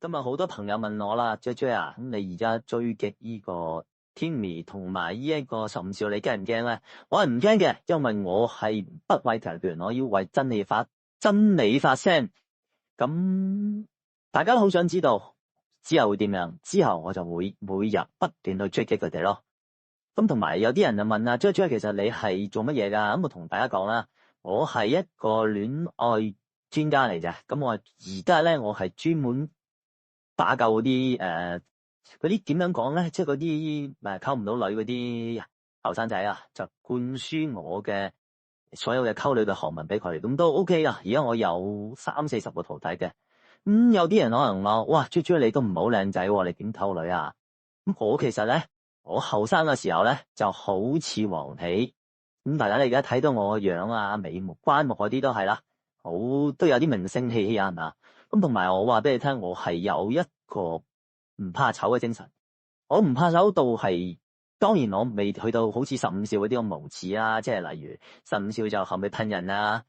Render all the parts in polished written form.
今日好多朋友問我啦，J 啊，咁你而家追擊呢個 Timmy 同埋呢一個15少，你驚唔驚咧？我係唔驚嘅，因為我係不畏強權，我要為真理發聲。咁大家都好想知道之後會點樣，之後我就會每日不斷去追擊佢哋咯。咁同埋有啲人就問啊，J 其實你係做乜嘢㗎？咁我同大家講啦，我係一個戀愛專家嚟啫。咁我而家咧，我係專門打救嗰啲嗰啲點樣講咧，即係嗰啲溝唔到女嗰啲後生仔啊，就灌輸我嘅所有嘅溝女嘅學問俾佢，咁都 OK 啊。而家我有30-40個徒弟嘅，有啲人可能話，哇，J 你都唔好靚仔喎，你點溝女啊？咁我其實咧，我後生嘅時候咧就好似黃喜，咁大家你而家睇到我個樣啊，眉目關目嗰啲都係啦，都有啲明星氣息啊，係咪啊？咁同埋我話俾你聽，我係有一個唔怕醜嘅精神。我唔怕醜到係，當然我未去到好似15少嗰啲咁無恥啊，即係例如15少就後尾噴人啊，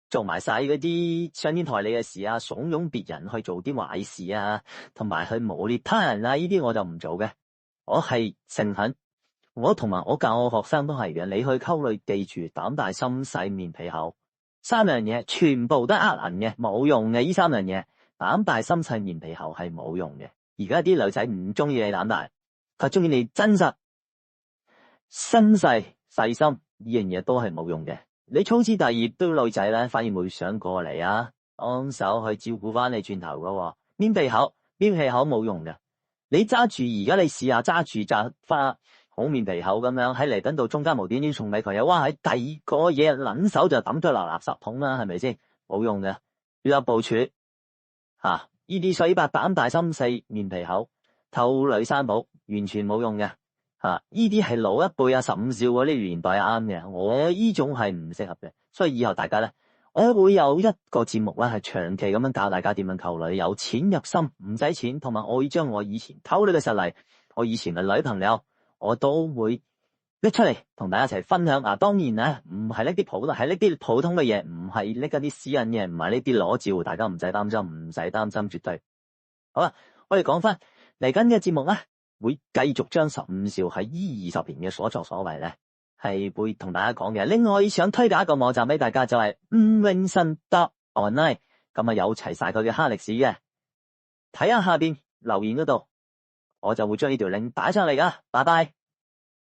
做埋晒嗰啲傷天害理嘅事啊，慫恿別人去做啲壞事啊，同埋去誣衊他人啊，呢啲我就唔做嘅。我係誠懇，我同埋我教我學生都係嘅。你去溝女，記住膽大心細面皮厚，3樣嘢全部都呃人嘅，冇用嘅。呢3樣嘢，膽大心細面皮厚係冇用嘅。而家啲女仔唔中意你膽大，佢中意你真實、心細、細心，呢樣嘢都係冇用嘅。你粗枝大葉都女仔咧，反而會想過嚟啊，幫手去照顧翻你轉頭噶。面皮厚冇用嘅。你揸住而家你試下揸住扎花好面皮厚咁樣喺彌敦道中間無端端送俾佢啊！哇，喺第二個嘢撚手就抌咗落垃圾桶啦，係咪先？冇用嘅，要有部署吓。呢啲水白膽大心細面皮厚偷女生寶完全冇用嘅吓。呢啲係老一輩啊15少嗰啲年代啱嘅，我呢種係唔適合嘅。所以以後大家咧，我會有一個節目咧，係長期咁樣教大家點樣溝女，由淺入深，唔使錢，同埋我會將我以前溝女嘅實例，我以前嘅女朋友，我都會拎出嚟同大家一齊分享。當然咧，唔係拎啲普通，係拎啲普通嘅嘢，唔係拎一啲私隱嘅，唔係呢啲裸照，大家唔使擔心，絕對好啦。我哋講翻嚟緊嘅節目咧，會繼續將15少喺呢20年嘅所作所為咧，係會同大家講嘅。另外想推介一個網站俾大家，就係永信.online，咁有齊晒佢嘅黑歷史嘅。睇下下邊留言嗰度，我就會將呢條 link 擺上嚟噶。拜拜。